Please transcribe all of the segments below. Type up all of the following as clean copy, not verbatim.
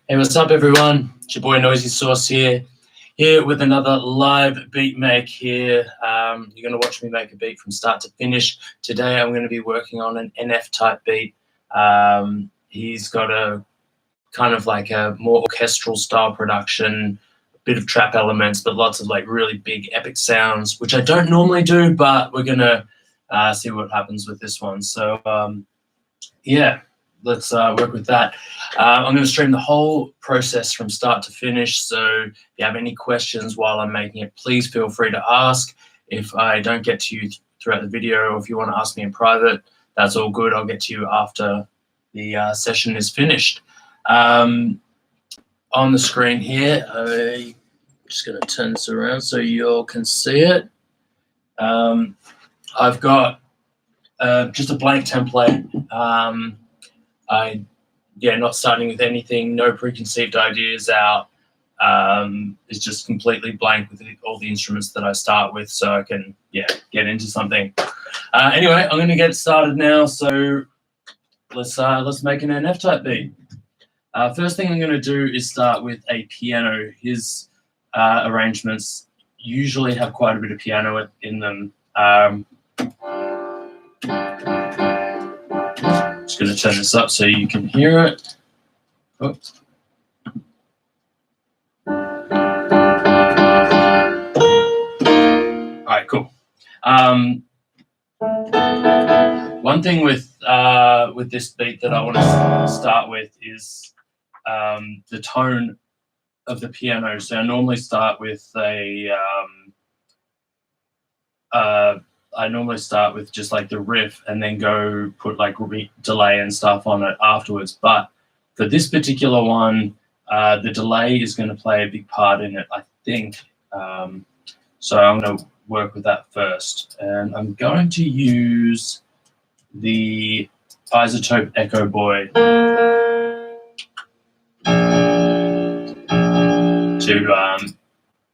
Hey, what's up, everyone? It's your boy Noisy Sauce here with another live beat make here. You're going to watch me make a beat from start to finish. Today, I'm going to be working on an NF type beat. He's got a kind of like a more orchestral style production, a bit of trap elements, but lots of like really big epic sounds, which I don't normally do, but we're going to see what happens with this one. So, yeah. Let's work with that. I'm going to stream the whole process from start to finish. So if you have any questions while I'm making it, please feel free to ask. If I don't get to you throughout the video, or if you want to ask me in private, that's all good. I'll get to you after the session is finished. On the screen here, I'm just going to turn this around so you all can see it. I've got just a blank template. Not starting with anything, no preconceived ideas out. It's just completely blank with all the instruments that I start with, so I can get into something. Anyway, I'm going to get started now. So let's make an NF type beat. First thing I'm going to do is start with a piano. His arrangements usually have quite a bit of piano in them. Just going to turn this up so you can hear it. Oops. All right, cool. One thing with this beat that I want to start with is the tone of the piano. So I normally start with just like the riff and then go put like delay and stuff on it afterwards. But for this particular one, the delay is going to play a big part in it, I think. So I'm going to work with that first. And I'm going to use the Isotope Echo Boy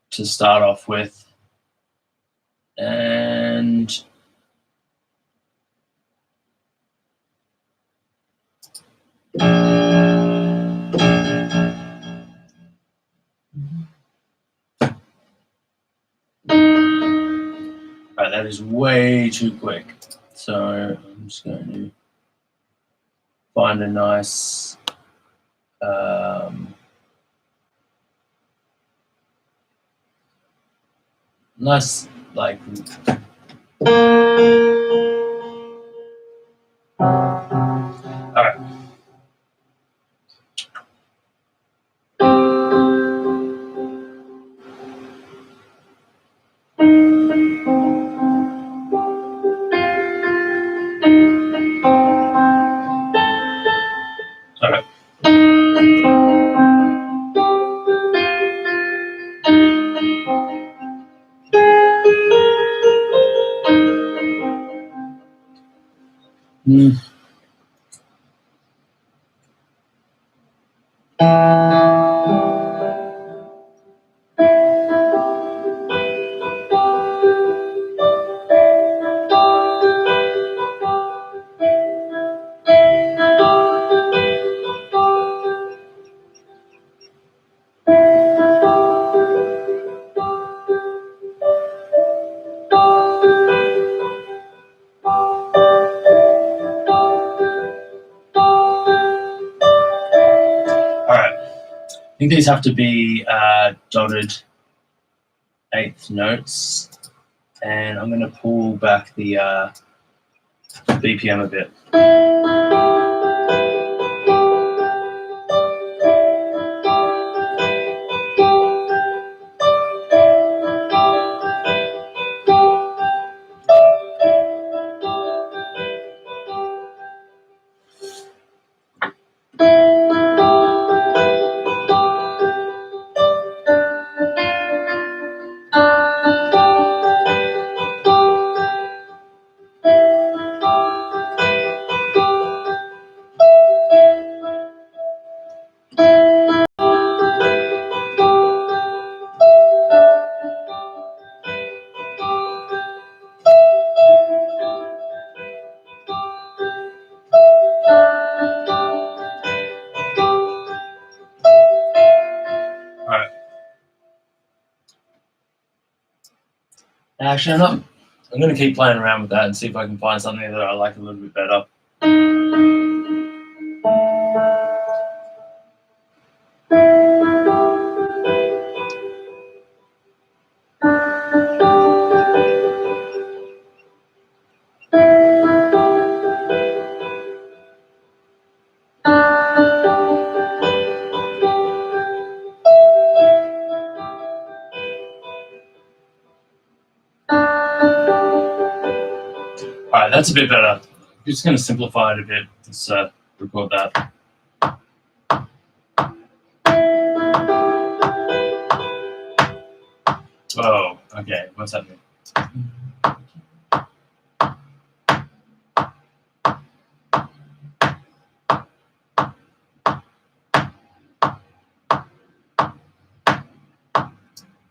to start off with. And right, that is way too quick. So I'm just going to find a nice like all right. All right. I think these have to be dotted eighth notes, and I'm going to pull back the BPM a bit. Actually, I'm going to keep playing around with that and see if I can find something that I like a little bit better. All right, that's a bit better. I'm just going to simplify it a bit. Let's record that. Oh, okay. What's happening?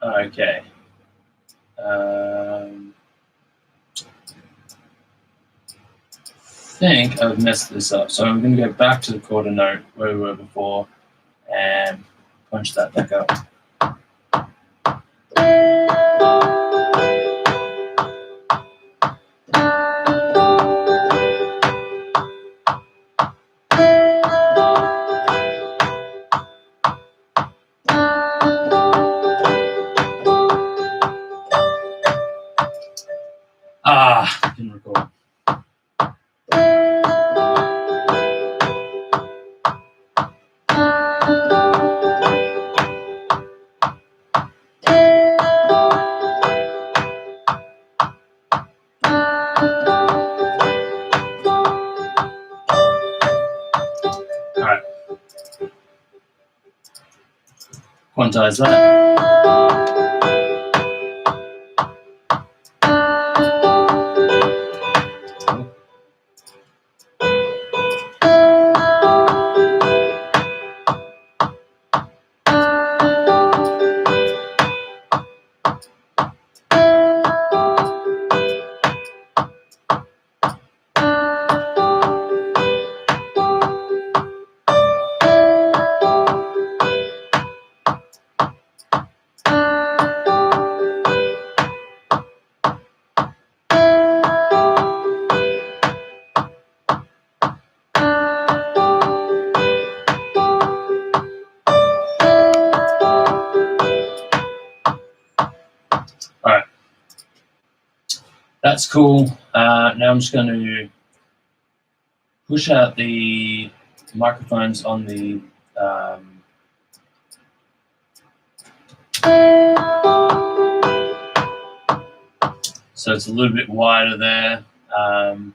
Okay. I think I've messed this up. So I'm going to go back to the quarter note where we were before and punch that back up. Didn't record. All right. Quantize that. All right. That's cool. Now I'm just going to push out the microphones on the so it's a little bit wider there. And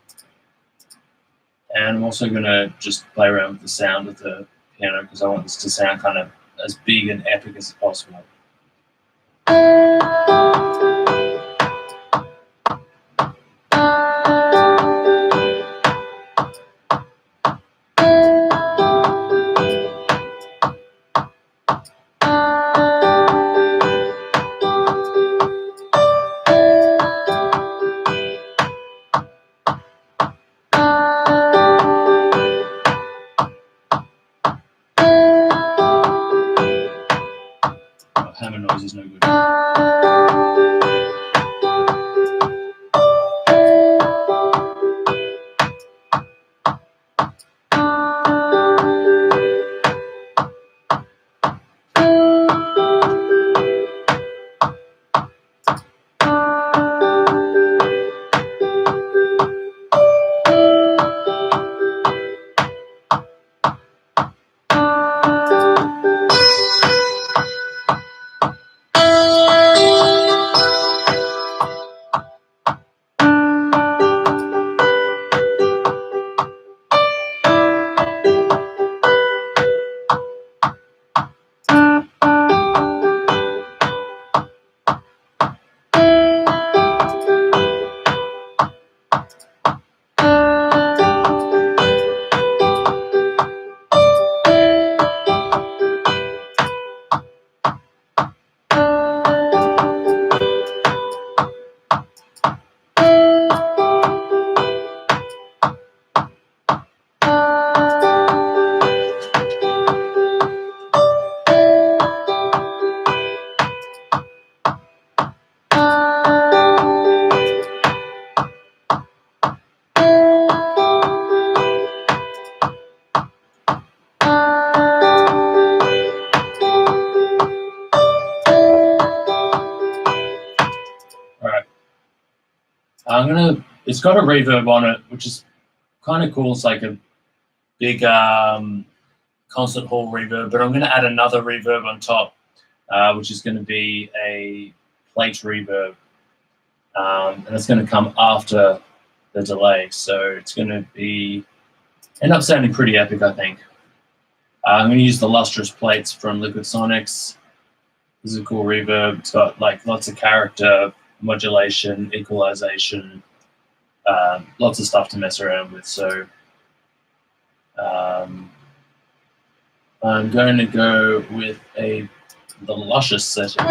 I'm also going to just play around with the sound of the piano because I want this to sound kind of as big and epic as possible. Hammer noise is no good. It's got a reverb on it, which is kind of cool. It's like a big concert hall reverb, but I'm going to add another reverb on top, which is going to be a plate reverb, and it's going to come after the delay, so it's going to end up sounding pretty epic, I think. I'm going to use the lustrous plates from Liquid Sonics. This is a cool reverb. It's got like lots of character, modulation, equalization, lots of stuff to mess around with. So I'm going to go with the luscious setting.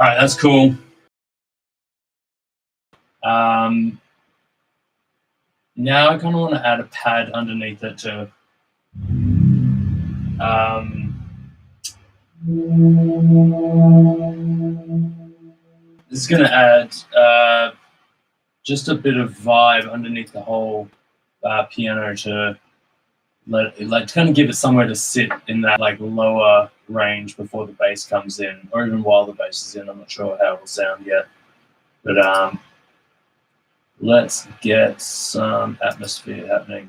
All right, that's cool. Now I kind of want to add a pad underneath it too. This is going to add just a bit of vibe underneath the whole piano to kind of give it somewhere to sit in that like lower range before the bass comes in, or even while the bass is in. I'm not sure how it will sound yet, but let's get some atmosphere happening.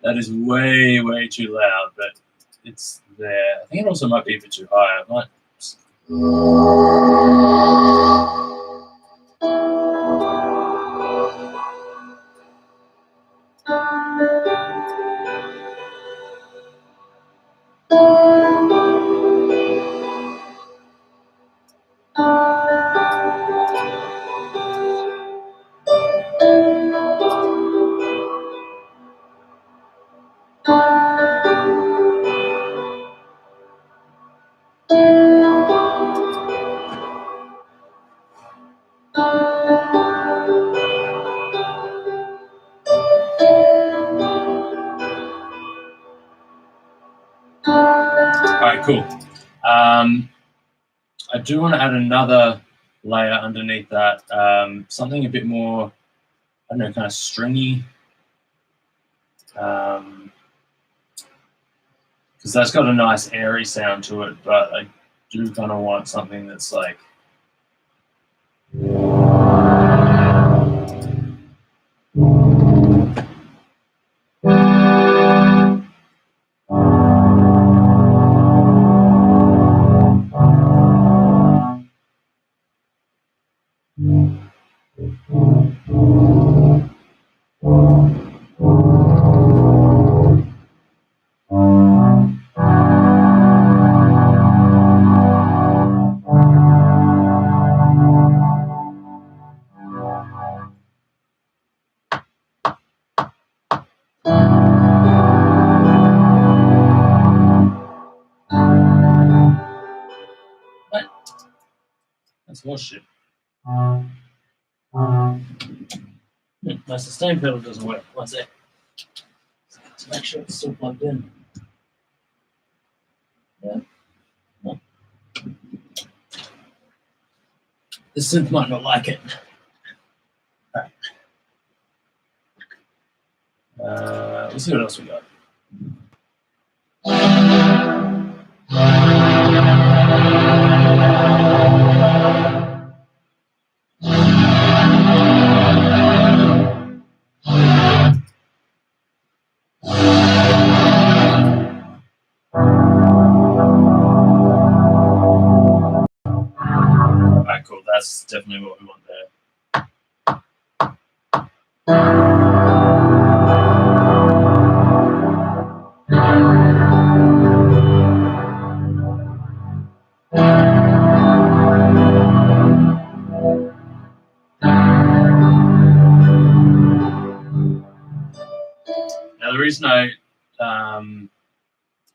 That is way, way too loud, but it's there. I think it also might be a bit too high. I might. Alright, cool. I do want to add another layer underneath that, something a bit more, I don't know, kind of stringy. Because that's got a nice airy sound to it, but I do kind of want something that's like. What? That's horseshit. My sustain pedal doesn't work. One sec. To make sure it's still plugged in. Yeah. Oh. The synth might not like it. Alright. Let's see what else we got. Alright, cool. That's definitely what we want there. Now, the reason I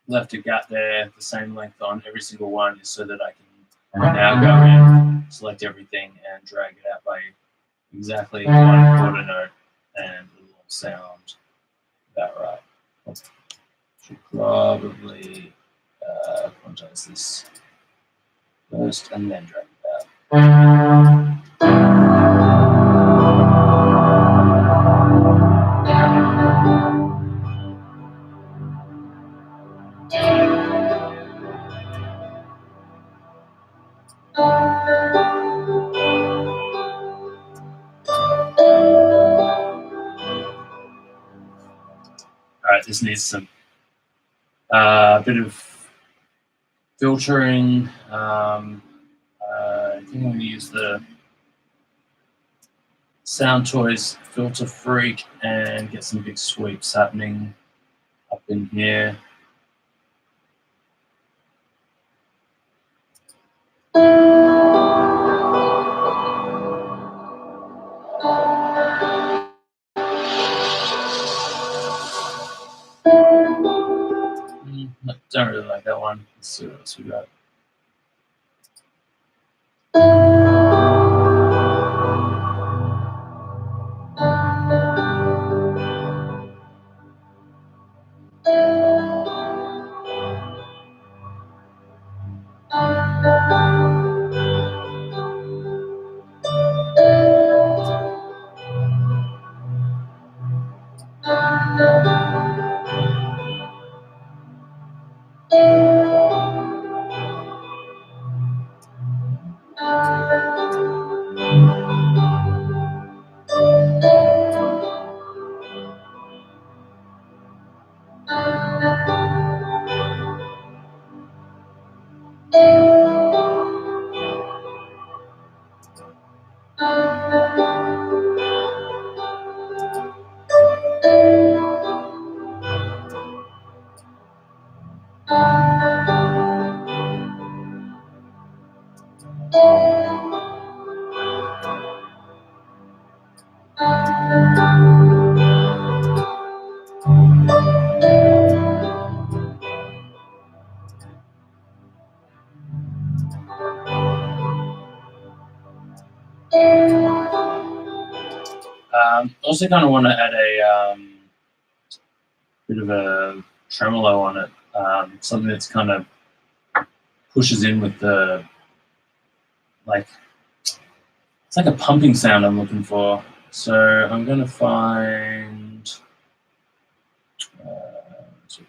left a gap there the same length on every single one is so that I can now go in, select everything, and drag it out by exactly 1/4 note, and it will sound about right. Should probably quantize this first and then drag it out. Alright, this needs some bit of filtering. I think I'm going to use the Sound Toys Filter Freak and get some big sweeps happening up in here. Don't really like that one. Let's see what else we got. Also kind of want to add a bit of a tremolo on it, something that's kind of pushes in with the, like, it's like a pumping sound I'm looking for. So I'm going to find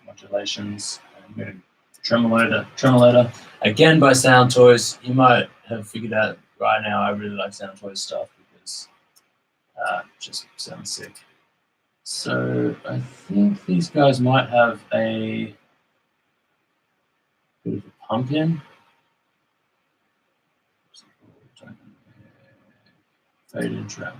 modulations. I'm going to tremolator again by Sound Toys. You might have figured out right now I really like Sound Toys stuff because it just sounds sick. So I think these guys might have a bit of a pump in. Fade in trem.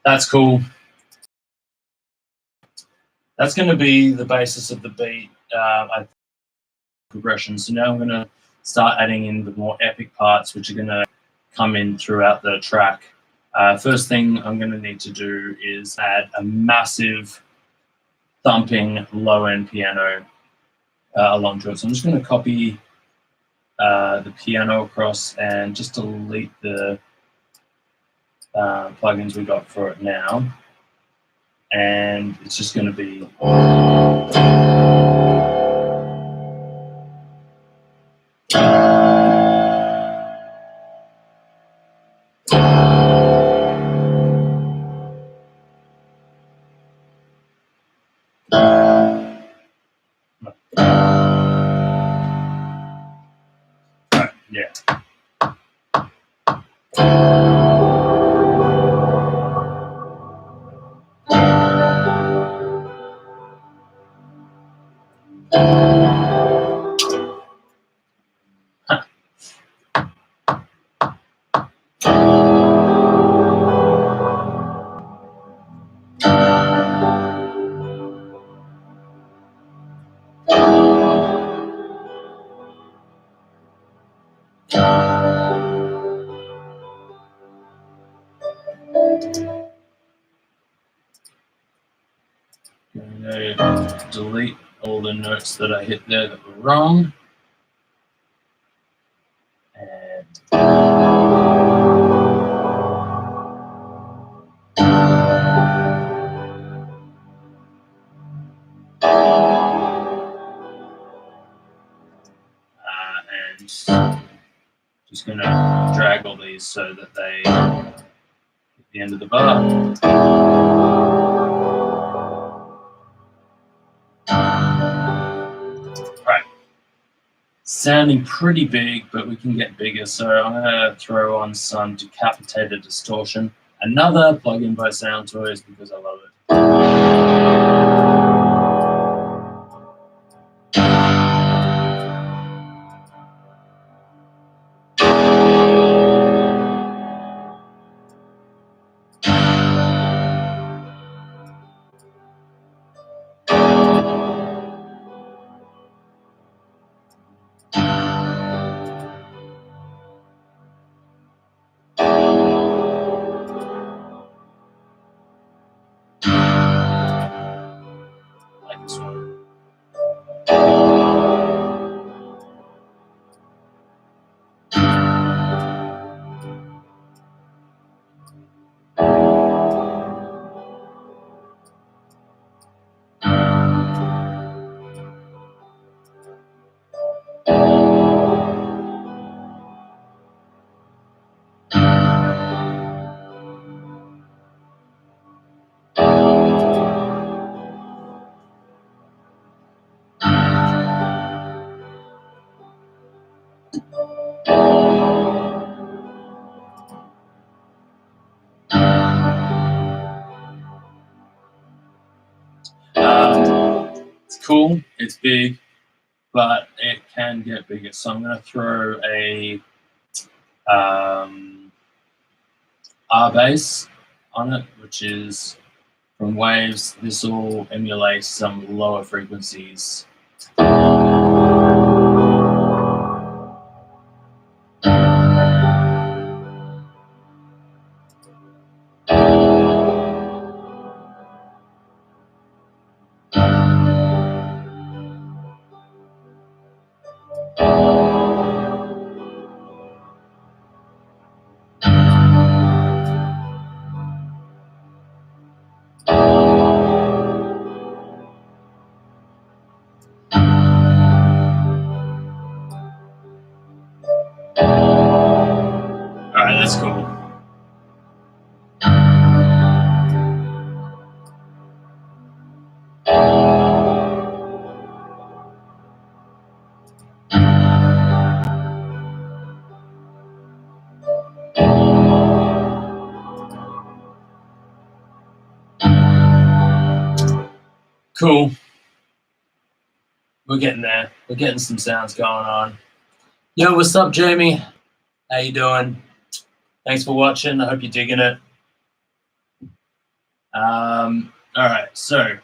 That's cool. That's going to be the basis of the beat progression. So now I'm going to start adding in the more epic parts, which are going to come in throughout the track. First thing I'm going to need to do is add a massive thumping low-end piano along to it. So I'm just going to copy the piano across and just delete the plugins we got for it now. And it's just going to be yeah. I'm going to delete all the notes that I hit there that were wrong. And just going to drag all these so that they hit the end of the bar. Right. Sounding pretty big, but we can get bigger. So I'm going to throw on some decapitated distortion. Another plugin by Sound Toys because I love it. Like this one. It's cool, it's big, but it can get bigger. So I'm going to throw a R bass on it, which is from waves. This will emulate some lower frequencies. Alright, that's cool. Cool. We're getting there. We're getting some sounds going on. Yo, what's up, Jamie? How you doing? Thanks for watching. I hope you're digging it. All right, so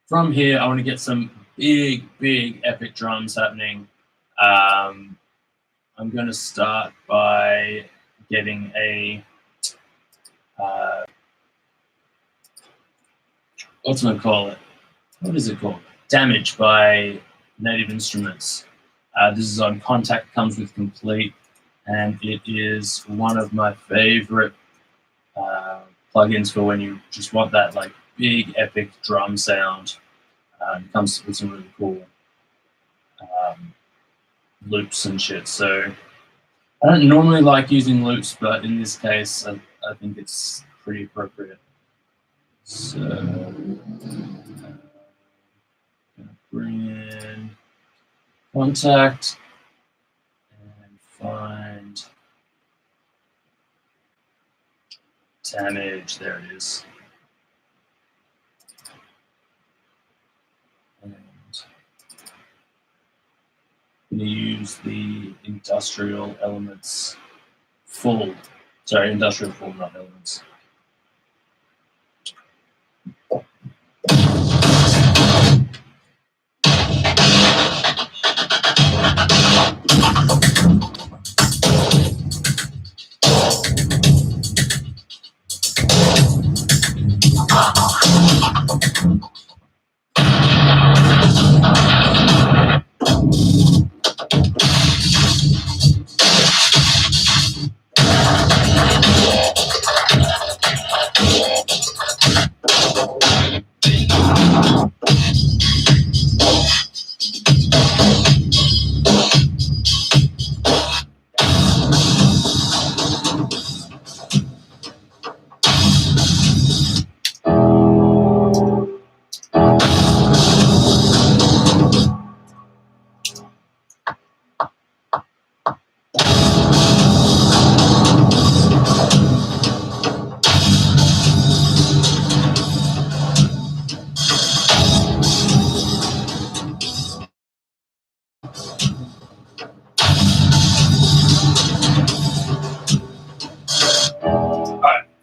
from here, I want to get some big, epic drums happening. I'm going to start by getting a what's it call it? What is it called? Damage by Native Instruments. This is on Contact, comes with Complete, and it is one of my favorite plugins for when you just want that like big epic drum sound. It comes with some really cool loops and shit. So I don't normally like using loops, but in this case, I think it's pretty appropriate. So gonna bring in Contact and find Damage. There it is. And I'm going to use the Industrial Elements full. Sorry, Industrial full, not Elements.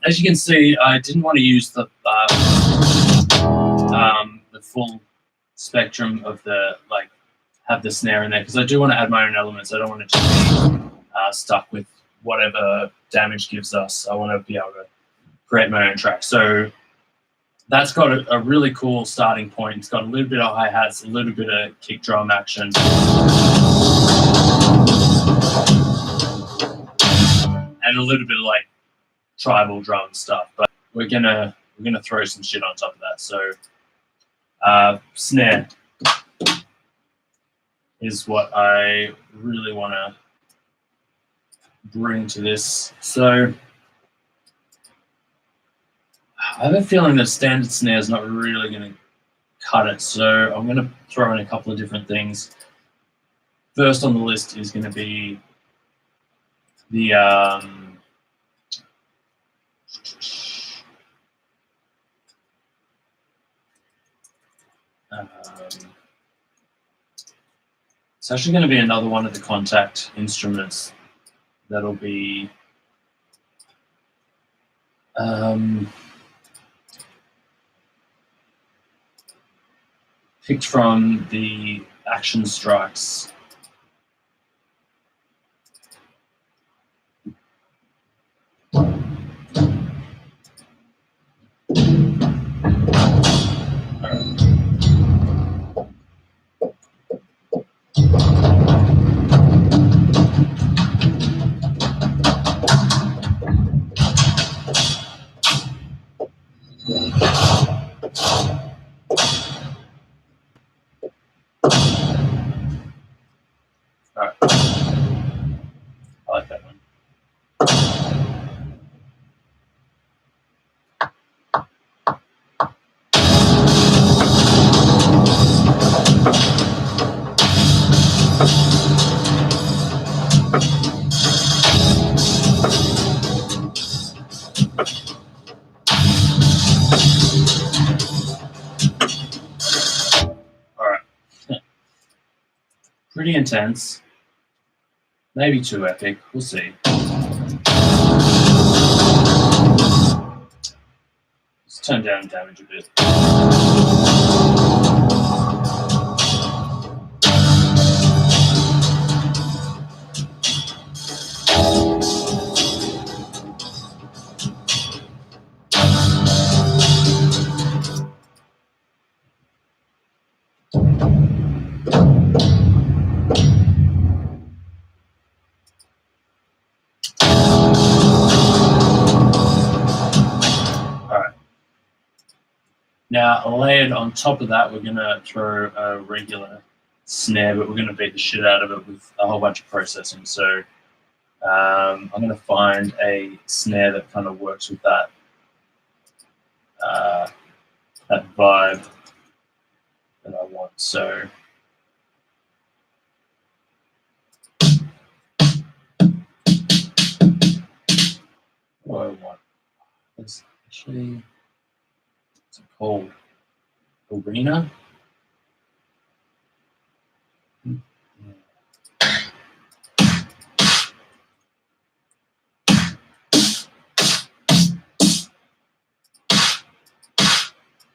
as you can see, I didn't want to use the full spectrum of the, like, have the snare in there, because I do want to add my own elements. I don't want it to be stuck with whatever Damage gives us. I want to be able to create my own track. So that's got a really cool starting point. It's got a little bit of hi-hats, a little bit of kick drum action, and a little bit of like tribal drum stuff. But we're gonna throw some shit on top of that. So snare is what I really want to bring to this. So I have a feeling that standard snare is not really going to cut it. So I'm going to throw in a couple of different things. First on the list is going to be the it's actually going to be another one of the contact instruments. That'll be picked from the Action Strikes. All right. I like that one. All right. Pretty intense. Maybe too epic. We'll see. Let's turn down damage a bit. Now, layered on top of that, we're going to throw a regular snare, but we're going to beat the shit out of it with a whole bunch of processing. So I'm going to find a snare that kind of works with that that vibe that I want. So what do I want? It's actually, what's it called? Arena?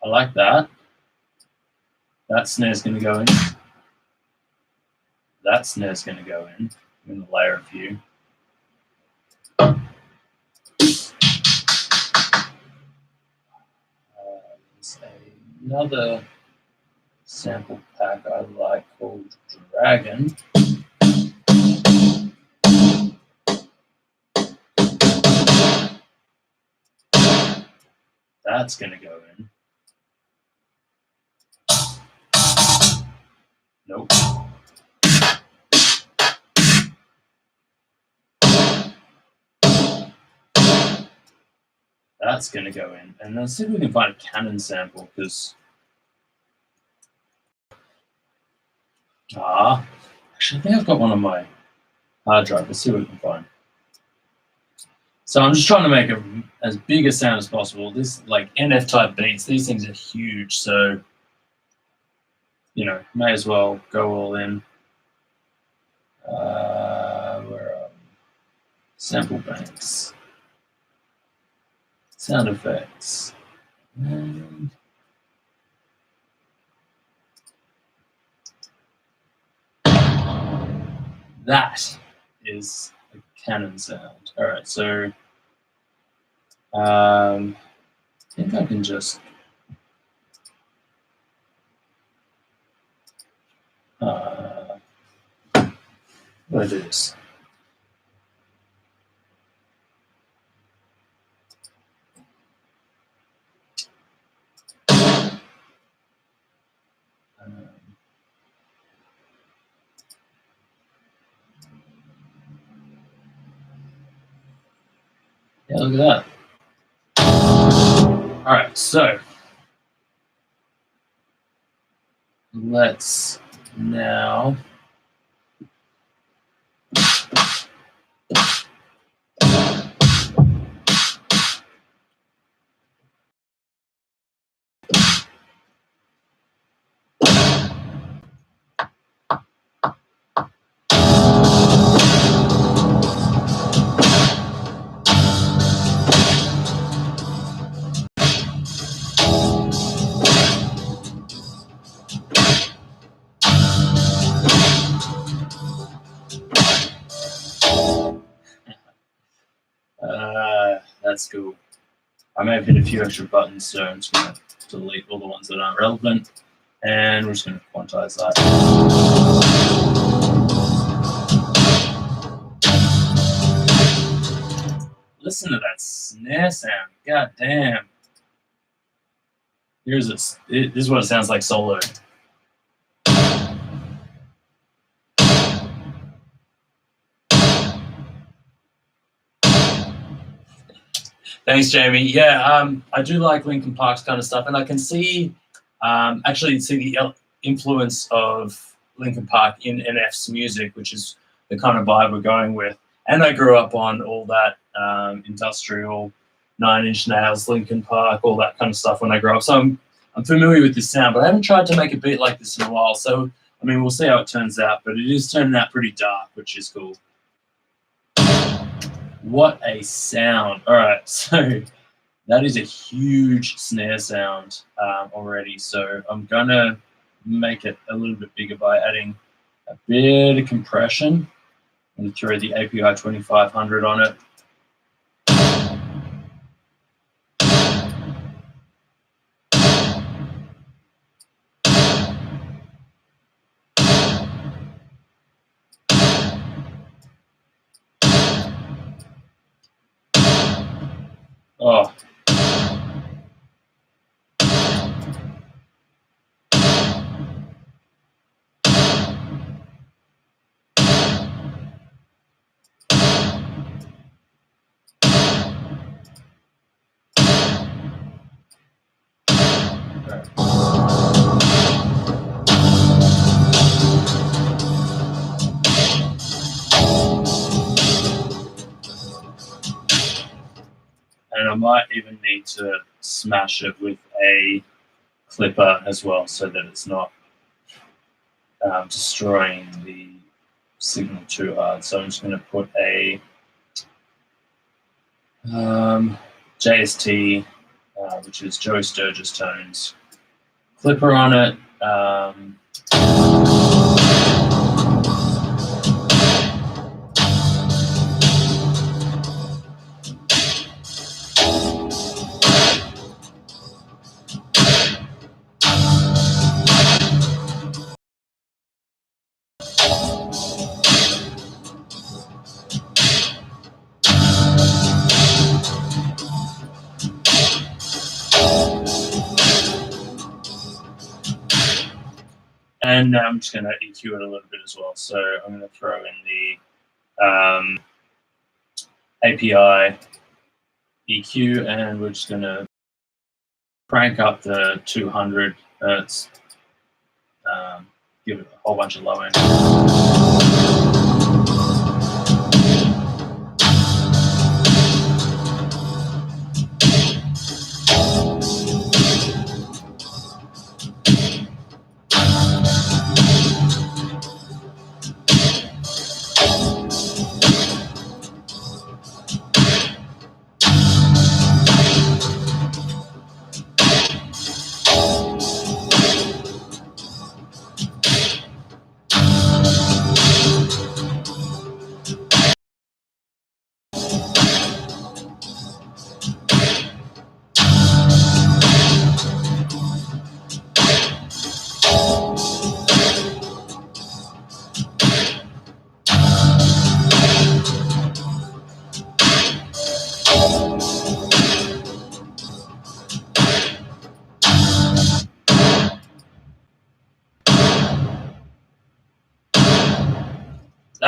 I like that. That snare's going to go in. That snare's going to go in. I'm going to layer a few. There's another sample pack I like called Dragon. That's going to go in. Nope. That's going to go in. And let's see if we can find a Canon sample, because actually I think I've got one on my hard drive. Let's see what we can find. So I'm just trying to make as big a sound as possible. This, like, NF type beats, these things are huge, so you know, may as well go all in. Where are we? Sample banks. sound effects. And that is a cannon sound. All right, so I think I can just what do I do this? Yeah, look at that. All right, so let's now that's cool. I may have hit a few extra buttons, so I'm just going to delete all the ones that aren't relevant, and we're just going to quantize that. Listen to that snare sound. God damn. Here's this. This is what it sounds like solo. Thanks, Jamie. Yeah, I do like Linkin Park's kind of stuff, and I can see actually see the influence of Linkin Park in NF's music, which is the kind of vibe we're going with. And I grew up on all that industrial, Nine Inch Nails, Linkin Park, all that kind of stuff when I grew up. So I'm familiar with this sound, but I haven't tried to make a beat like this in a while. So I mean, we'll see how it turns out, but it is turning out pretty dark, which is cool. What a sound. All right, so that is a huge snare sound already. So I'm going to make it a little bit bigger by adding a bit of compression. I'm going to throw the API 2500 on it. Oh. And I might even need to smash it with a clipper as well so that it's not destroying the signal too hard. So I'm just going to put a JST, which is Joey Sturgis Tones, clipper on it. And now I'm just going to EQ it a little bit as well. So I'm going to throw in the API EQ, and we're just going to crank up the 200 hertz, give it a whole bunch of low end.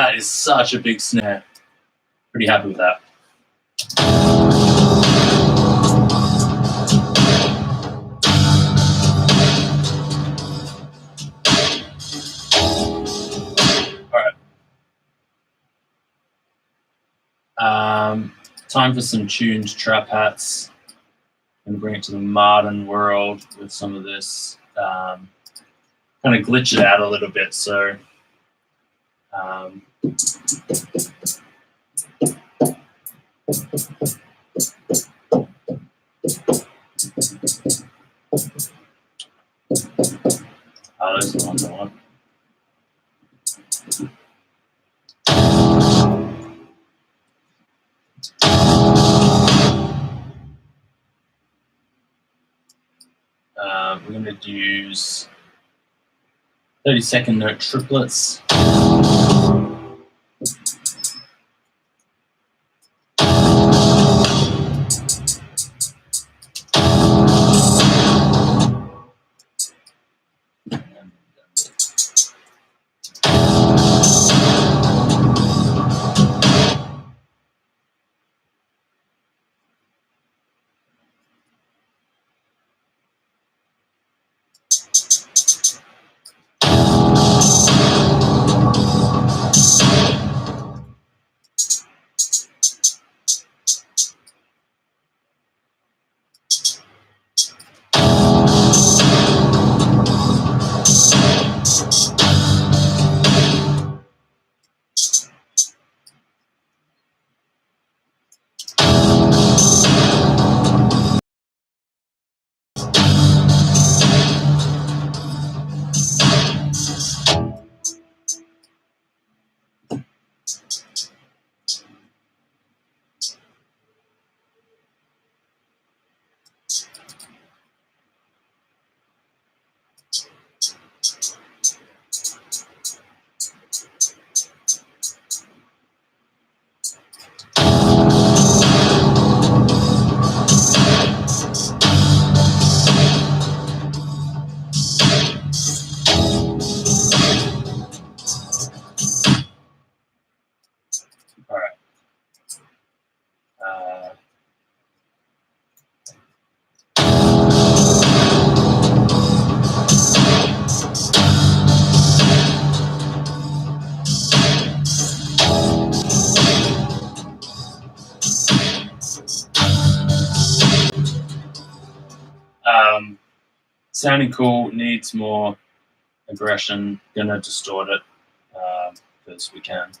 That is such a big snare. Pretty happy with that. Time for some tuned trap hats. I'm going to bring it to the modern world with some of this. Kind of glitch it out a little bit. So those are the ones I want. We're going to use 32nd note triplets. All right. Sounding cool, needs more aggression. Gonna distort it because we can.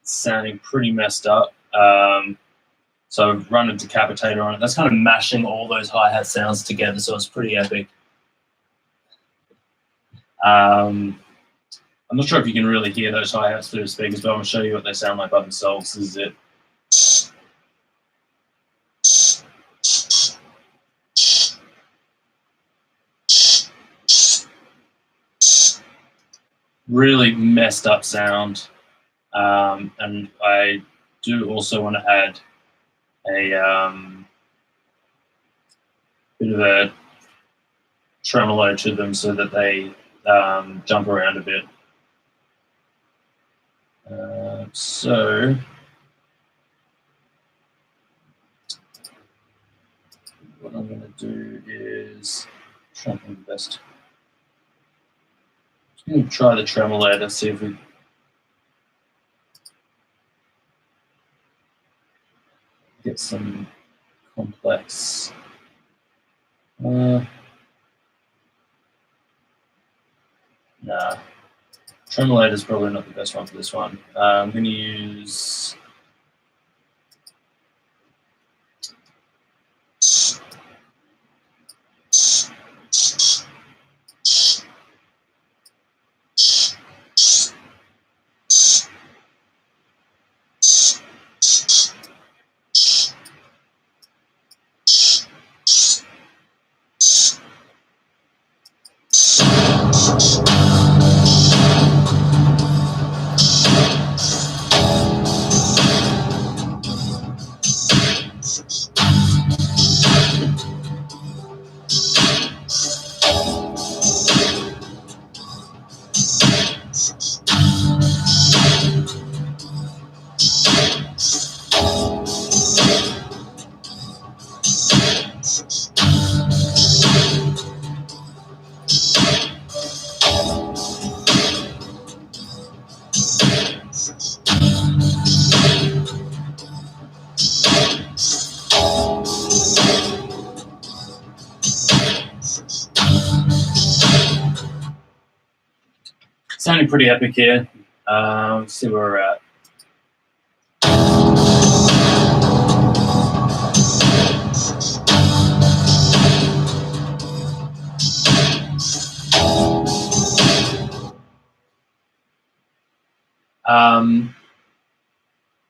Sounding pretty messed up. So I've run a decapitator on it. That's kind of mashing all those hi-hat sounds together, so it's pretty epic. I'm not sure if you can really hear those hi-hats through the speakers, but I'm going to show you what they sound like by themselves. This is it. Really messed up sound. And I do also want to add a bit of a tremolo to them so that they jump around a bit. So what I'm going to do is try and do the best. I'm going to try the tremolo to see if we get some complex. Nah. Tremolo is probably not the best one for this one. I'm going to use Sounding pretty epic here. Let's see where we're at.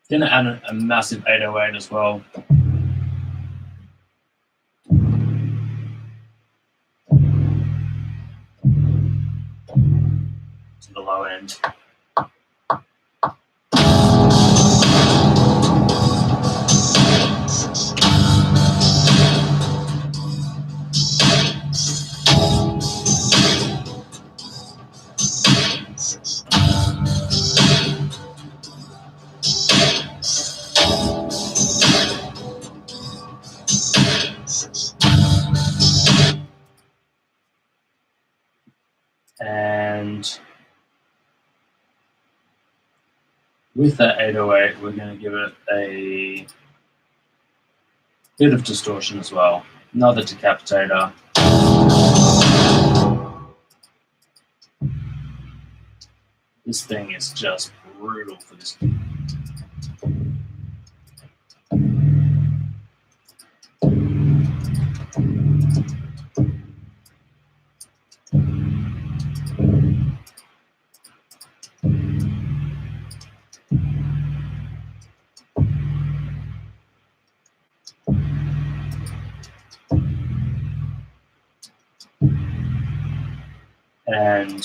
Gonna add a massive 808 as well. To the low end. And with that 808, we're going to give it a bit of distortion as well. Another decapitator. This thing is just brutal for this. And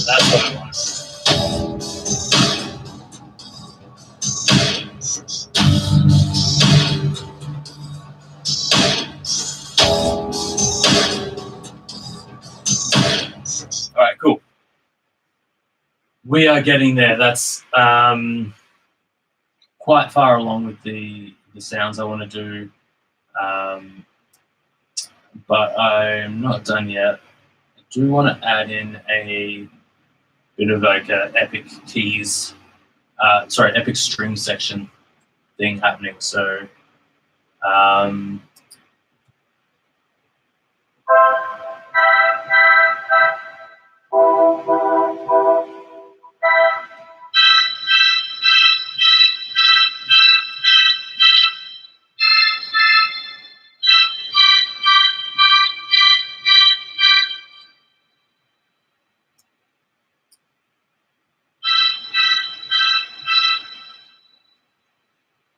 that's what I want. All right, cool. We are getting there. That's quite far along with the sounds I want to do, but I'm not done yet. I do want to add in a bit of like a epic keys, epic string section thing happening. So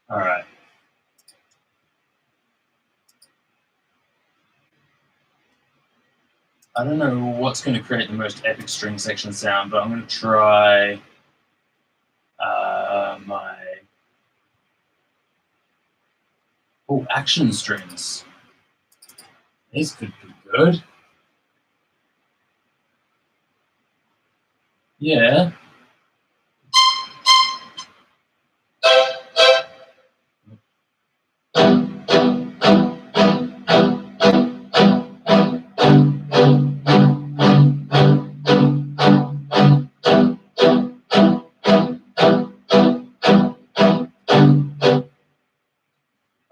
all right. I don't know what's going to create the most epic string section sound, but I'm going to try my action strings. These could be good. Yeah.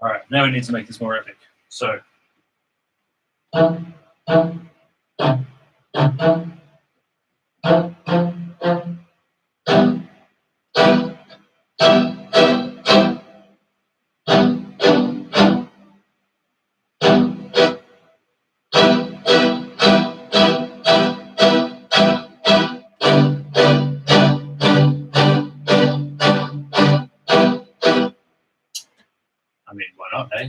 All right, now we need to make this more epic. So. I mean, why not, eh?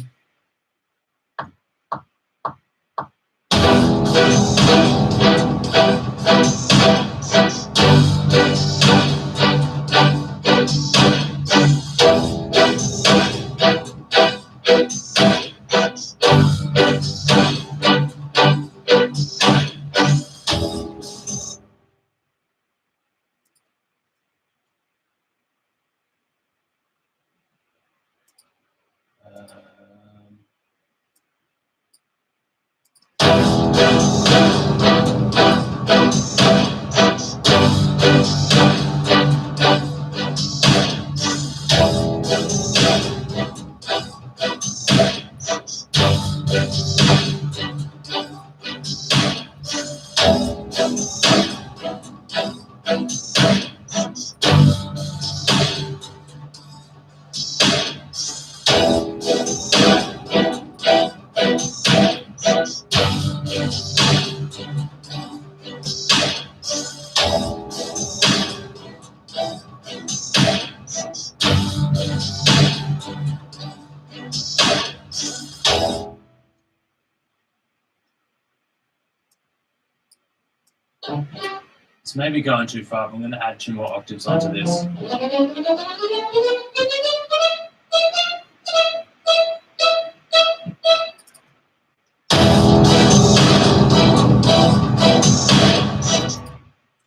It's maybe going too far. I'm going to add 2 more octaves onto this.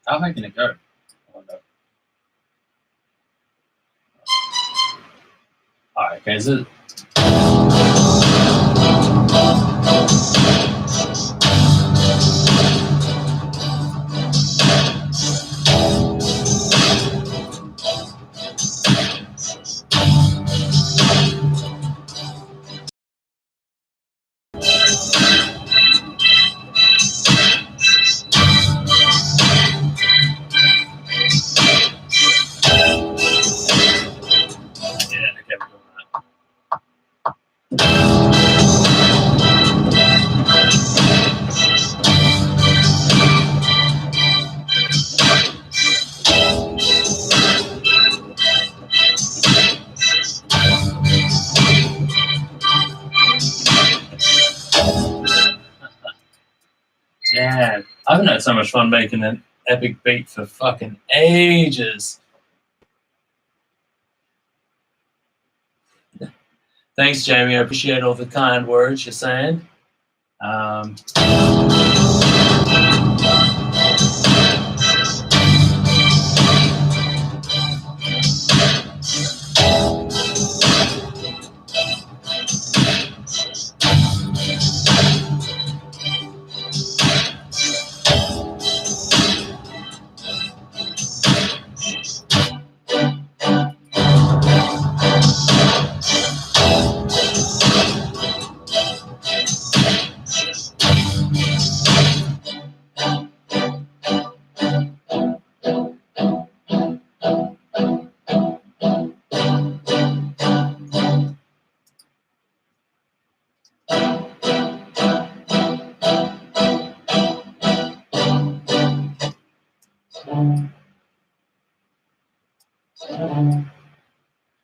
How high can it go? I wonder. Alright, okay, is it? Yeah, I haven't had so much fun making an epic beat for fucking ages. Thanks, Jamie. I appreciate all the kind words you're saying.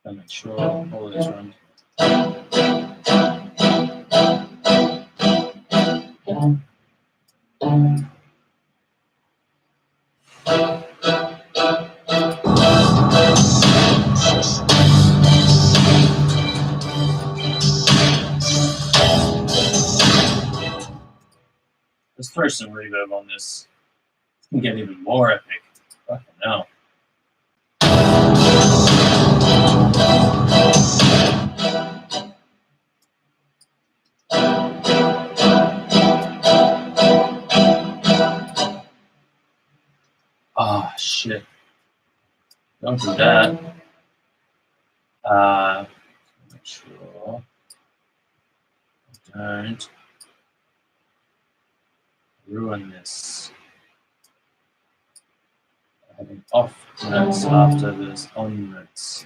I'll make sure all this runs. Let's throw some reverb on this. It's gonna get even more epic. Fucking hell. Oh shit. Don't do that. Make sure I don't ruin this. Having off notes after this on notes.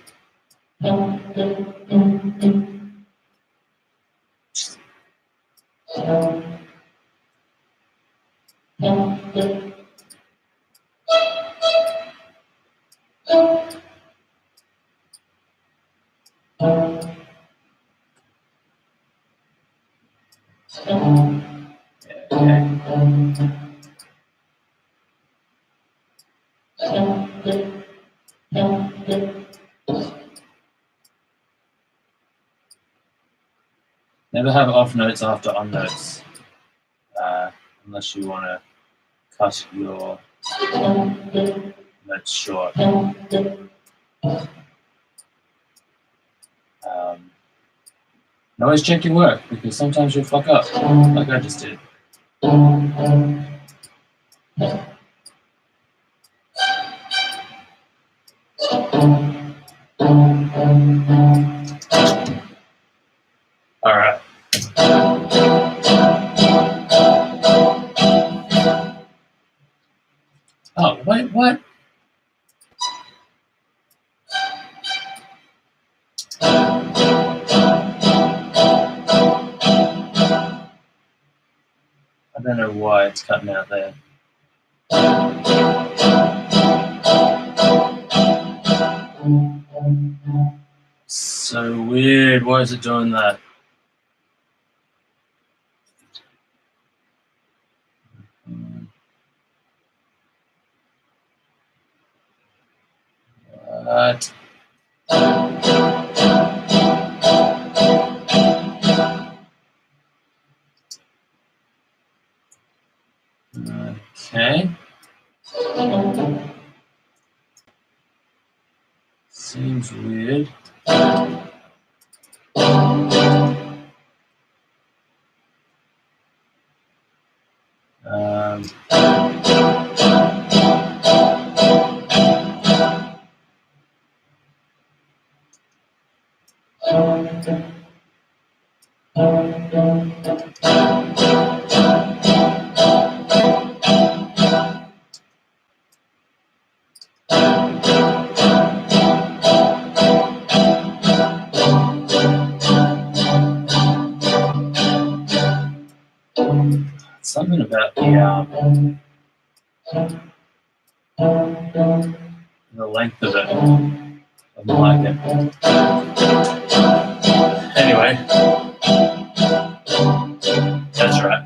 Never have off notes after on notes, unless you want to cut your notes short. And always check your work, because sometimes you'll fuck up, like I just did. All right. Oh, wait, what? I don't know why it's cutting out there. So weird. Why is it doing that? What? Okay. Seems weird. Something about the length of it. I don't like it. Anyway, that's right.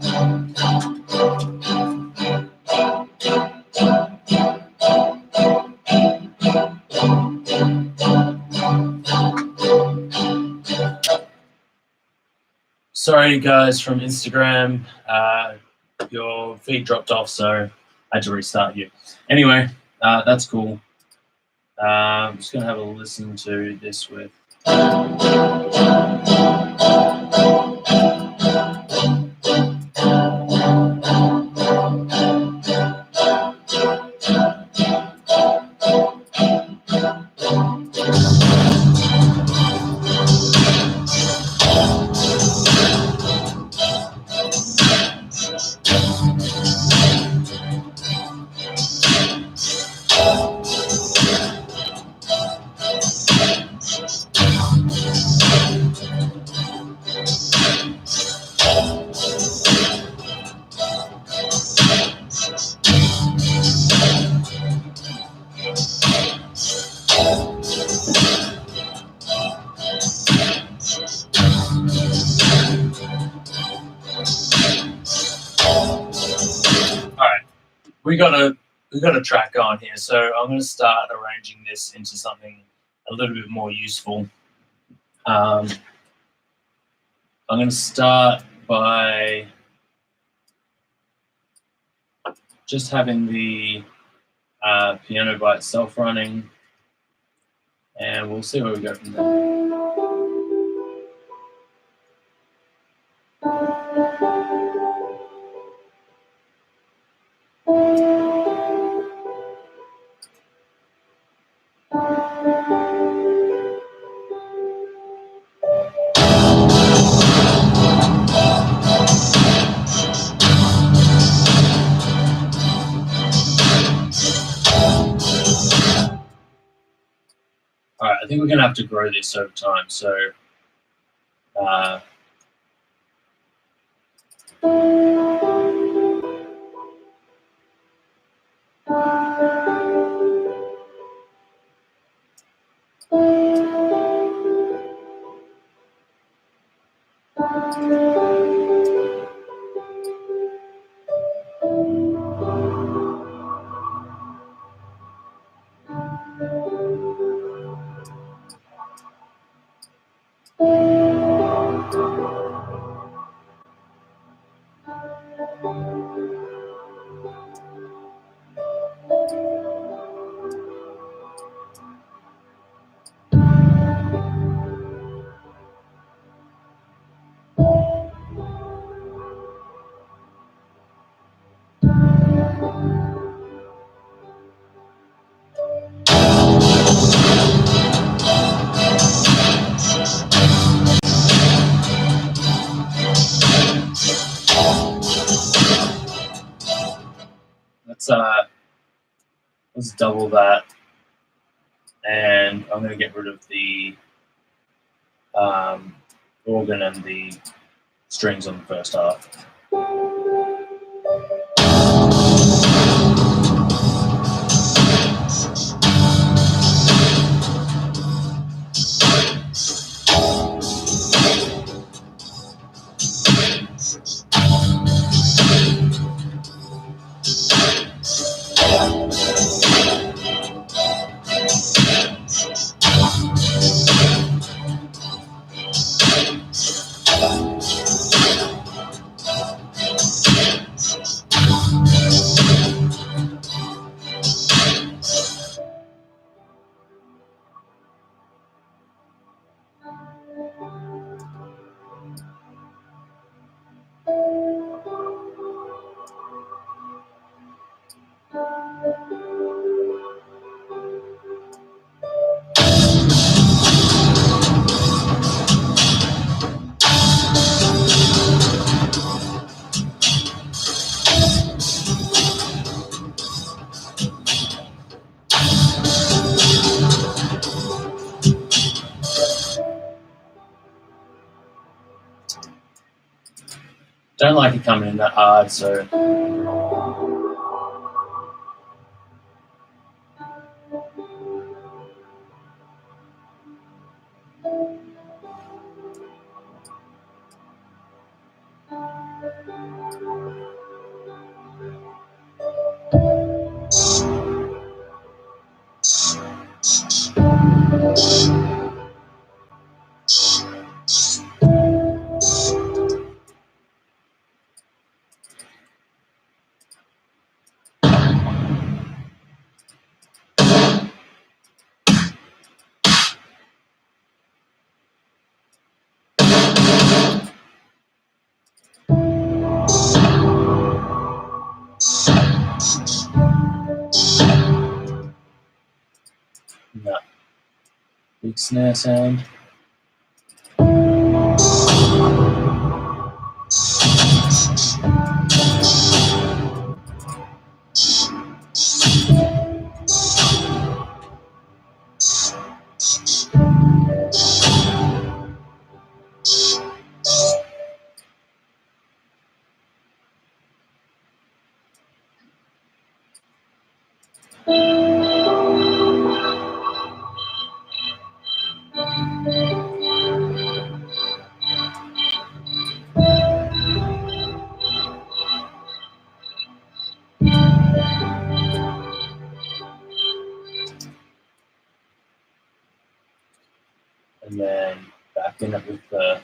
Sorry, guys, from Instagram. Your feed dropped off, so I had to restart you. Anyway, that's cool. I'm just going to have a listen to this with. We got a track on here, so I'm going to start arranging this into something a little bit more useful. I'm going to start by just having the piano by itself running, and we'll see where we go from there. All right, I think we're going to have to grow this over time. So, double that, and I'm going to get rid of the organ and the strings on the first half. Don't like it coming in that hard, so no. Big snare sound. And then back in it with the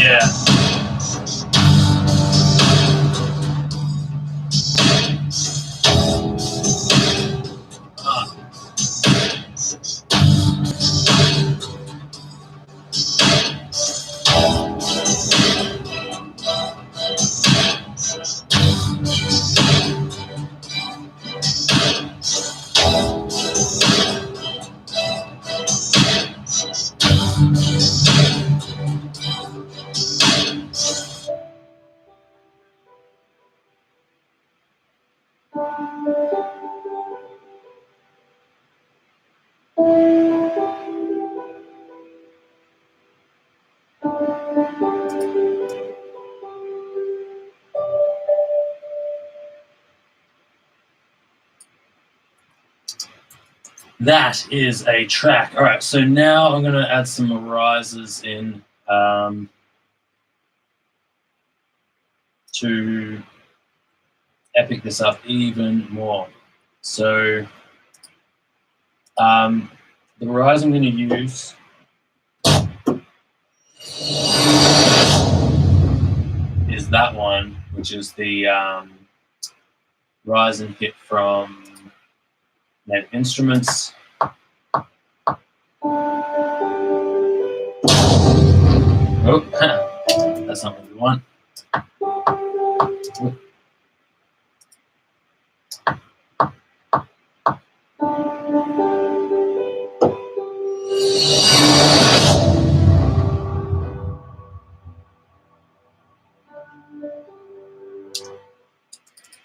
Yeah. That is a track. All right, so now I'm going to add some rises in to epic this up even more. So the rise I'm going to use is that one, which is the rise and hit from Native Instruments. Oh, that's not what we want.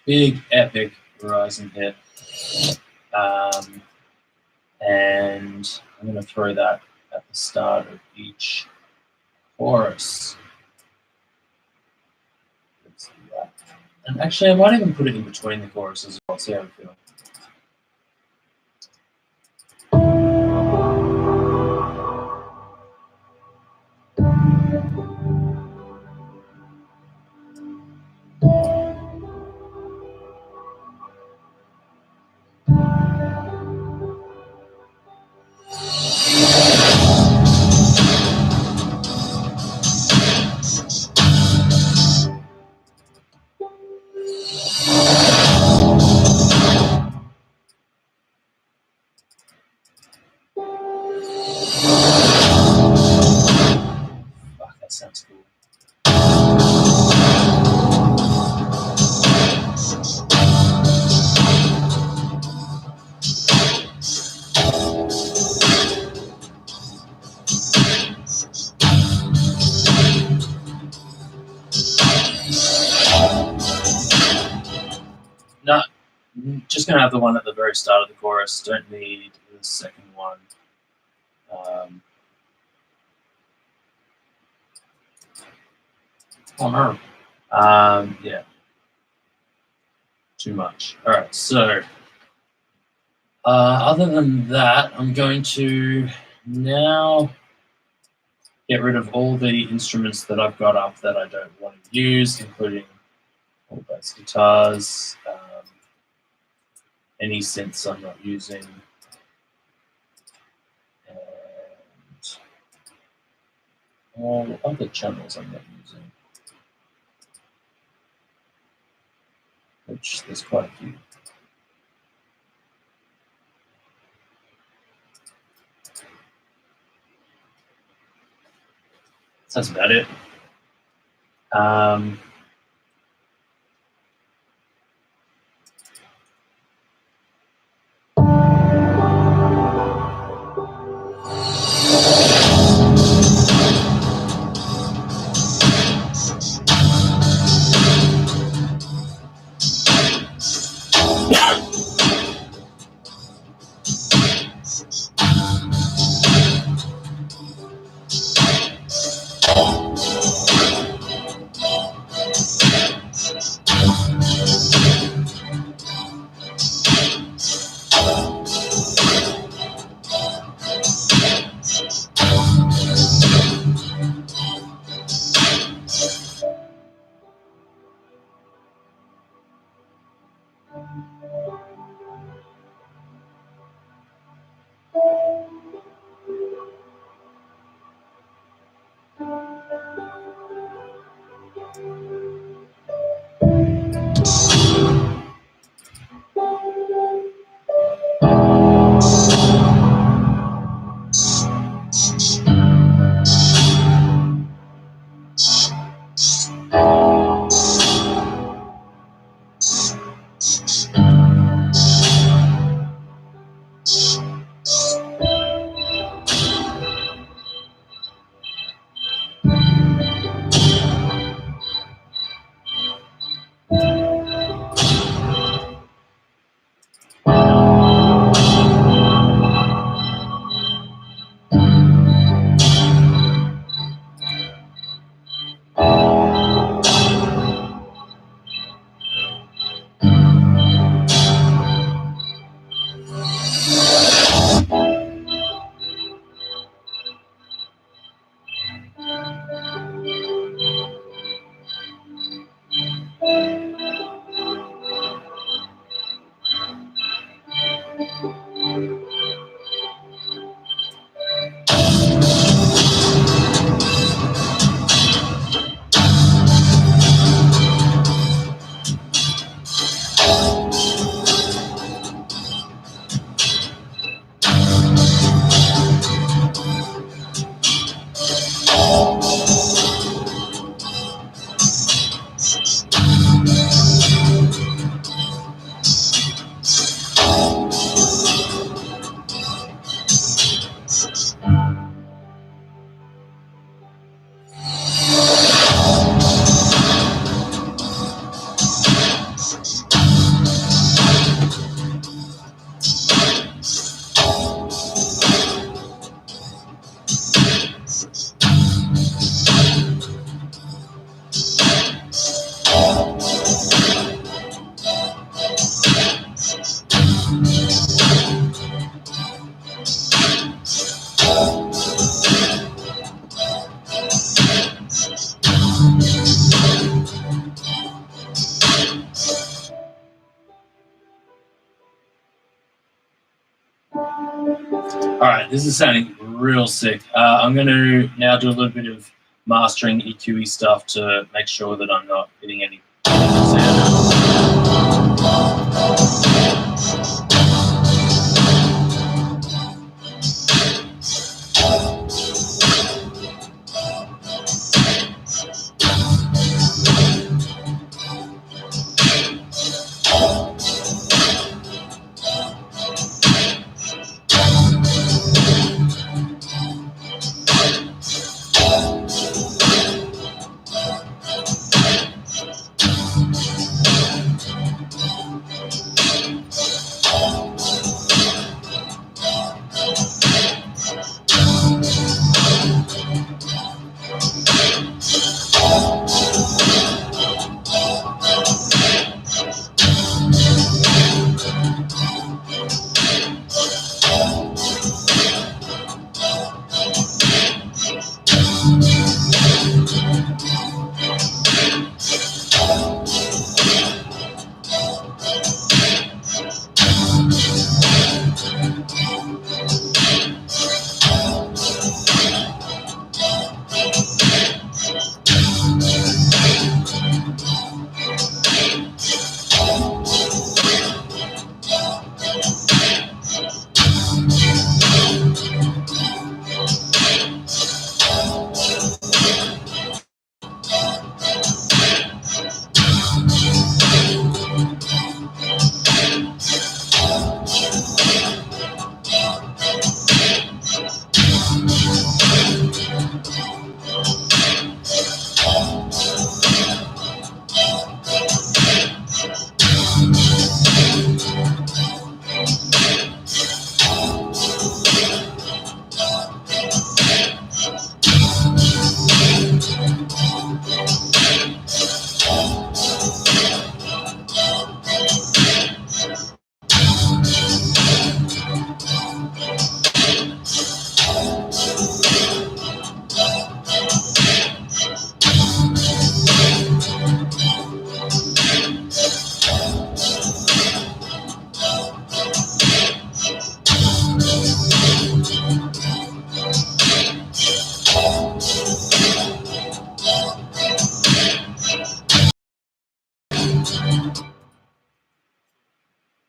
Big, epic rise and hit. And I'm going to throw that at the start of each chorus. Let's do that. And actually, I might even put it in between the choruses as well. See how we feel. Fuck, that sounds cool. No, just going to have the one at the very start of the chorus. Don't need the second one. Yeah. Too much. All right, so other than that, I'm going to now get rid of all the instruments that I've got up that I don't want to use, including all bass guitars, any synths I'm not using, and all other channels I'm not using, which there's quite a few. So that's about it. All right, this is sounding real sick. I'm going to now do a little bit of mastering EQE stuff to make sure that I'm not getting any sound.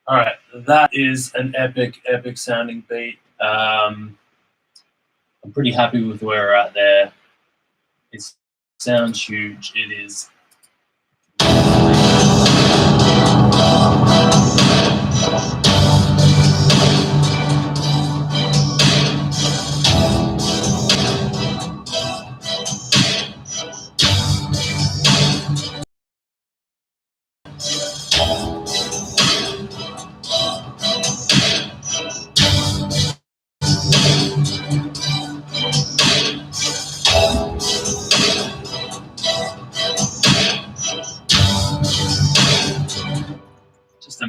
All right, that is an epic sounding beat. I'm pretty happy with where we're at there. It sounds huge. It is. Just a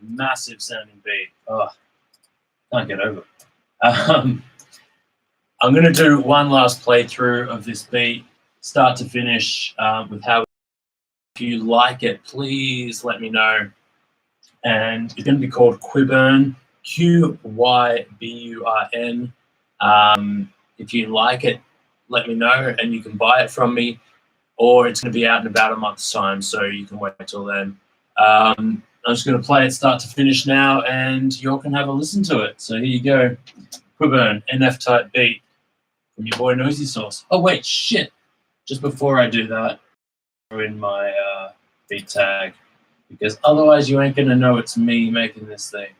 massive sounding beat. Oh, can't get over it. I'm going to do one last playthrough of this beat, start to finish, with how. If you like it, please let me know. and it's going to be called Quiburn, Qyburn. If you like it, let me know, and you can buy it from me, or it's going to be out in about a month's time, so you can wait until then. I'm just going to play it start to finish now, and you all can have a listen to it. So here you go. Quiburn, NF type beat from your boy Noisy Sauce. Oh wait, shit! Just before I do that, throw in my beat tag, because otherwise you ain't going to know it's me making this thing.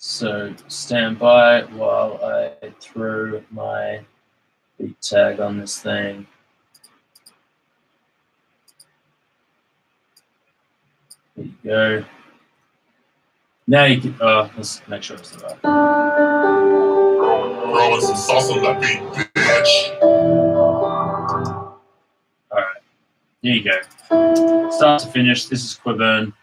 So stand by while I throw my beat tag on this thing. There you go. Now you can, let's make sure it's the right. Throwing some sauce on that beat, bitch. Alright, here you go. Start to finish, this is Quiburn.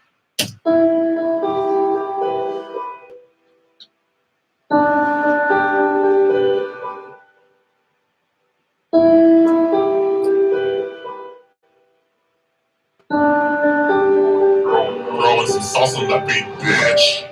Throwing some sauce on that beat, bitch.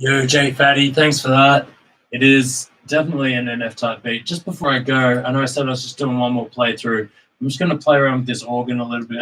Yo, J Fatty, thanks for that. It is definitely an NF type beat. Just before I go, I know I said I was just doing one more playthrough. I'm just going to play around with this organ a little bit.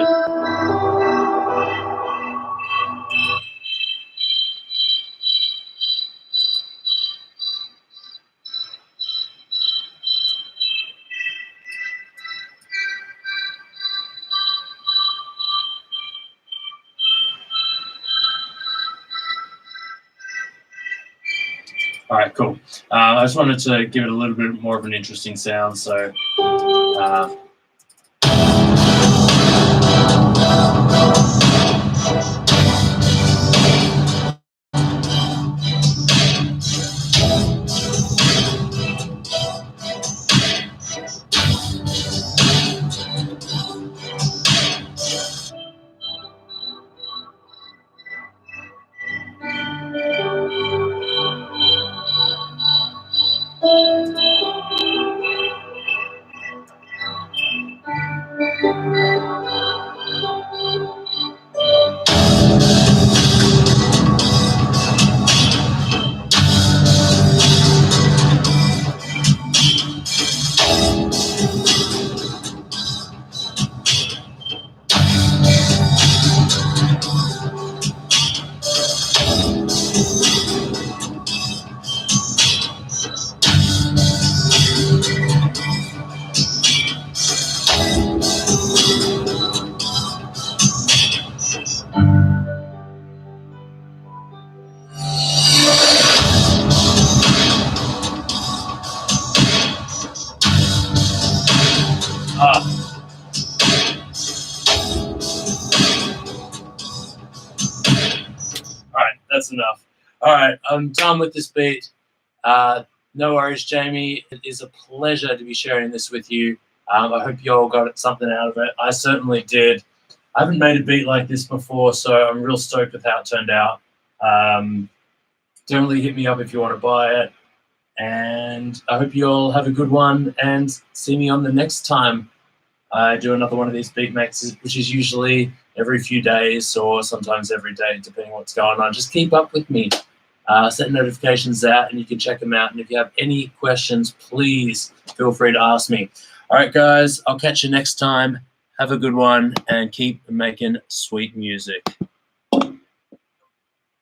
All right, cool. I just wanted to give it a little bit more of an interesting sound, so all right, that's enough. All right, I'm done with this beat. No worries, Jamie. It is a pleasure to be sharing this with you. I hope you all got something out of it. I certainly did. I haven't made a beat like this before, so I'm real stoked with how it turned out. Definitely hit me up if you want to buy it. And I hope you all have a good one and see me on the next time I do another one of these beat mixes, which is usually every few days or sometimes every day, depending on what's going on. Just keep up with me. Set notifications out and you can check them out. And if you have any questions, please feel free to ask me. All right, guys, I'll catch you next time. Have a good one and keep making sweet music.